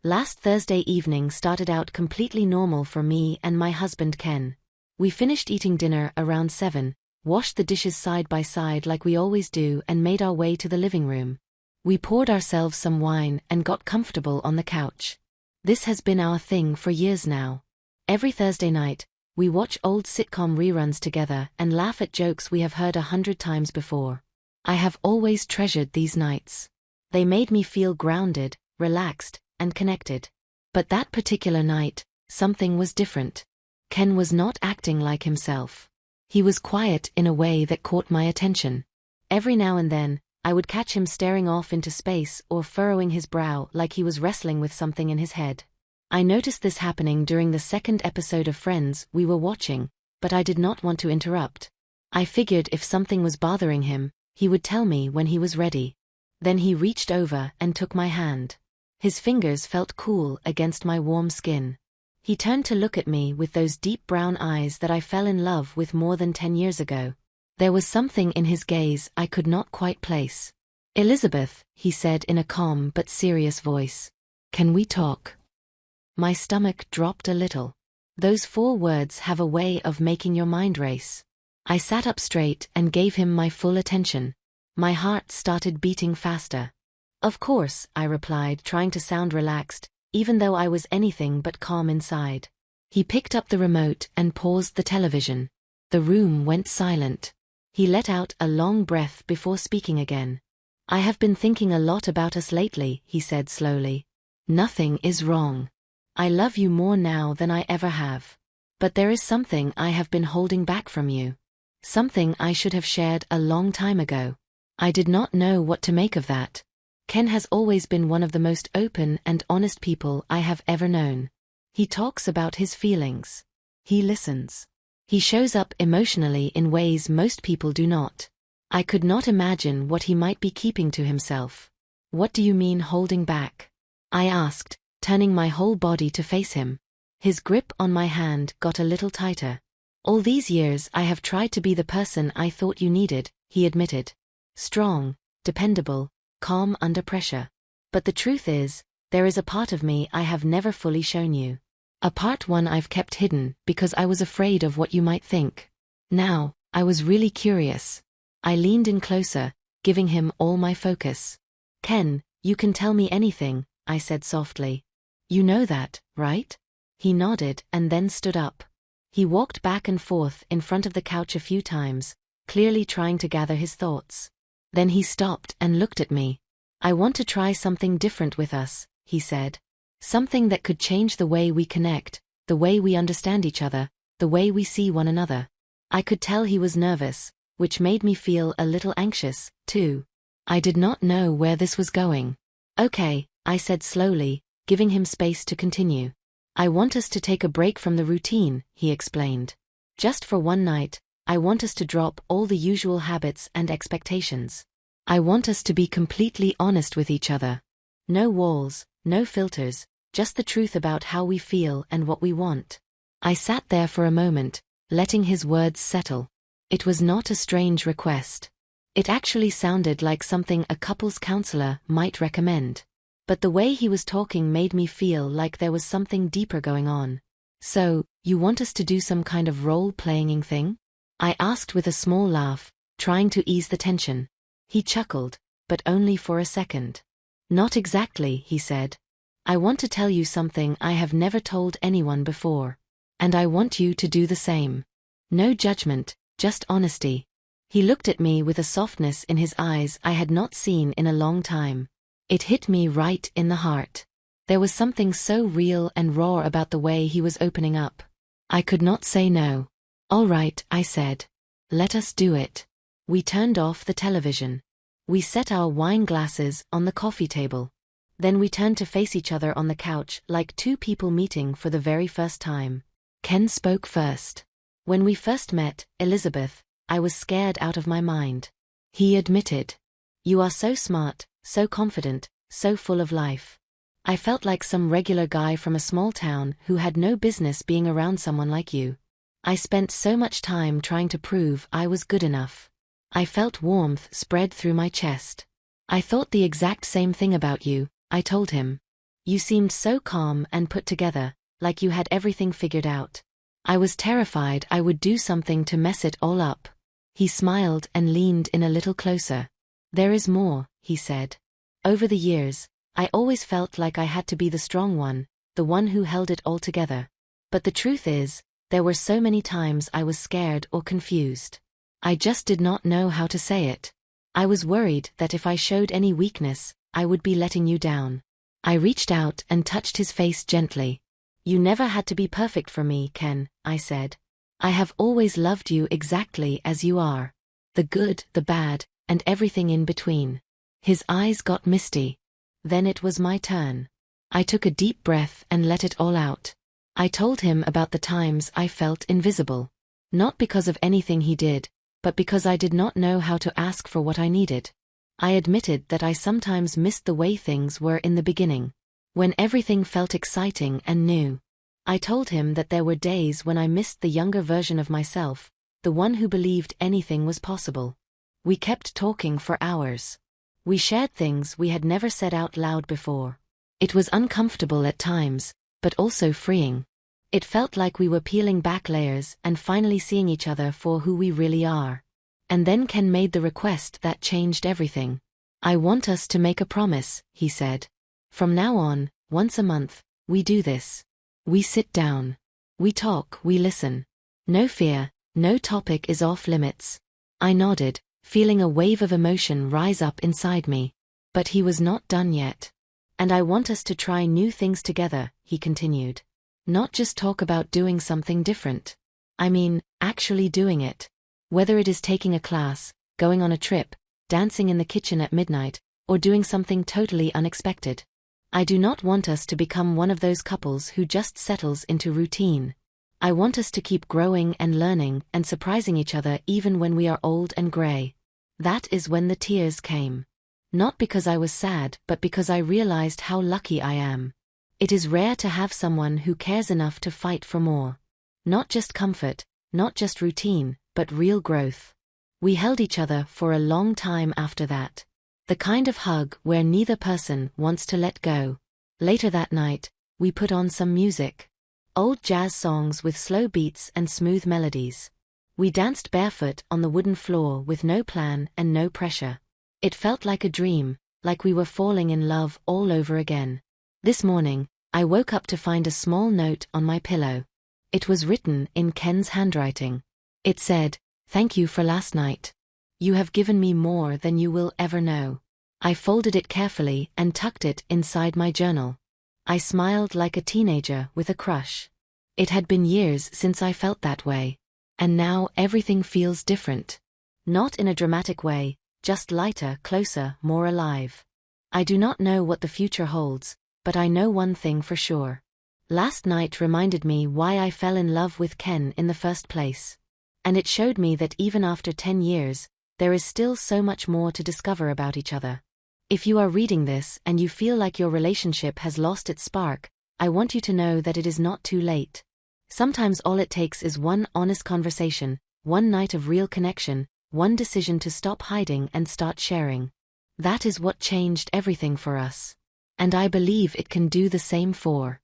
Last Thursday evening started out completely normal for me and my husband Ken. We finished eating dinner around 7, washed the dishes side by side like we always do and made our way to the living room. We poured ourselves some wine and got comfortable on the couch. This has been our thing for years now. Every Thursday night, we watch old sitcom reruns together and laugh at jokes we have heard 100 times before. I have always treasured these nights. They made me feel grounded, relaxed, and connected. But that particular night, something was different. Ken was not acting like himself. He was quiet in a way that caught my attention. Every now and then, I would catch him staring off into space or furrowing his brow like he was wrestling with something in his head. I noticed this happening during the second episode of Friends we were watching, but I did not want to interrupt. I figured if something was bothering him, he would tell me when he was ready. Then he reached over and took my hand. His fingers felt cool against my warm skin. He turned to look at me with those deep brown eyes that I fell in love with more than 10 years ago. There was something in his gaze I could not quite place. "Elizabeth," he said in a calm but serious voice. "Can we talk?" My stomach dropped a little. Those 4 words have a way of making your mind race. I sat up straight and gave him my full attention. My heart started beating faster. "Of course," I replied, trying to sound relaxed, even though I was anything but calm inside. He picked up the remote and paused the television. The room went silent. He let out a long breath before speaking again. "I have been thinking a lot about us lately," he said slowly. "Nothing is wrong. I love you more now than I ever have. But there is something I have been holding back from you. Something I should have shared a long time ago." I did not know what to make of that. Ken has always been one of the most open and honest people I have ever known. He talks about his feelings. He listens. He shows up emotionally in ways most people do not. I could not imagine what he might be keeping to himself. "What do you mean holding back?" I asked, turning my whole body to face him. His grip on my hand got a little tighter. "All these years I have tried to be the person I thought you needed," he admitted. "Strong, dependable, calm under pressure. But the truth is, there is a part of me I have never fully shown you. A part one I've kept hidden because I was afraid of what you might think. Now, I was really curious." I leaned in closer, giving him all my focus. "Ken, you can tell me anything," I said softly. "You know that, right?" He nodded and then stood up. He walked back and forth in front of the couch a few times, clearly trying to gather his thoughts. Then he stopped and looked at me. "I want to try something different with us," he said. "Something that could change the way we connect, the way we understand each other, the way we see one another." I could tell he was nervous, which made me feel a little anxious, too. I did not know where this was going. "Okay," I said slowly, giving him space to continue. "I want us to take a break from the routine," he explained. "Just for one night, I want us to drop all the usual habits and expectations. I want us to be completely honest with each other. No walls, no filters, just the truth about how we feel and what we want." I sat there for a moment, letting his words settle. It was not a strange request. It actually sounded like something a couples counselor might recommend. But the way he was talking made me feel like there was something deeper going on. "So, you want us to do some kind of role-playing thing?" I asked with a small laugh, trying to ease the tension. He chuckled, but only for a second. "Not exactly," he said. "I want to tell you something I have never told anyone before. And I want you to do the same. No judgment, just honesty." He looked at me with a softness in his eyes I had not seen in a long time. It hit me right in the heart. There was something so real and raw about the way he was opening up. I could not say no. "All right," I said. "Let us do it." We turned off the television. We set our wine glasses on the coffee table. Then we turned to face each other on the couch like two people meeting for the very first time. Ken spoke first. "When we first met, Elizabeth, I was scared out of my mind." He admitted. "You are so smart, so confident, so full of life. I felt like some regular guy from a small town who had no business being around someone like you. I spent so much time trying to prove I was good enough." I felt warmth spread through my chest. "I thought the exact same thing about you," I told him. You seemed so calm and put together, like you had everything figured out. I was terrified I would do something to mess it all up." He smiled and leaned in a little closer. "There is more," he said. "Over the years, I always felt like I had to be the strong one, the one who held it all together. But the truth is, there were so many times I was scared or confused. I just did not know how to say it. I was worried that if I showed any weakness, I would be letting you down." I reached out and touched his face gently. "You never had to be perfect for me, Ken," I said. "I have always loved you exactly as you are. The good, the bad, and everything in between." His eyes got misty. Then it was my turn. I took a deep breath and let it all out. I told him about the times I felt invisible. Not because of anything he did, but because I did not know how to ask for what I needed. I admitted that I sometimes missed the way things were in the beginning, when everything felt exciting and new. I told him that there were days when I missed the younger version of myself, the one who believed anything was possible. We kept talking for hours. We shared things we had never said out loud before. It was uncomfortable at times, but also freeing. It felt like we were peeling back layers and finally seeing each other for who we really are. And then Ken made the request that changed everything. "I want us to make a promise," he said. "From now on, once a month, we do this. We sit down. We talk, we listen. No fear, no topic is off limits." I nodded, feeling a wave of emotion rise up inside me. But he was not done yet. "And I want us to try new things together," he continued. "Not just talk about doing something different. I mean, actually doing it. Whether it is taking a class, going on a trip, dancing in the kitchen at midnight, or doing something totally unexpected. I do not want us to become one of those couples who just settles into routine. I want us to keep growing and learning and surprising each other even when we are old and gray." That is when the tears came. Not because I was sad, but because I realized how lucky I am. It is rare to have someone who cares enough to fight for more. Not just comfort, not just routine, but real growth. We held each other for a long time after that. The kind of hug where neither person wants to let go. Later that night, we put on some music. Old jazz songs with slow beats and smooth melodies. We danced barefoot on the wooden floor with no plan and no pressure. It felt like a dream, like we were falling in love all over again. This morning, I woke up to find a small note on my pillow. It was written in Ken's handwriting. It said, "Thank you for last night. You have given me more than you will ever know." I folded it carefully and tucked it inside my journal. I smiled like a teenager with a crush. It had been years since I felt that way. And now everything feels different. Not in a dramatic way, just lighter, closer, more alive. I do not know what the future holds, but I know one thing for sure. Last night reminded me why I fell in love with Ken in the first place. And it showed me that even after 10 years, there is still so much more to discover about each other. If you are reading this and you feel like your relationship has lost its spark, I want you to know that it is not too late. Sometimes all it takes is one honest conversation, one night of real connection, one decision to stop hiding and start sharing. That is what changed everything for us. And I believe it can do the same for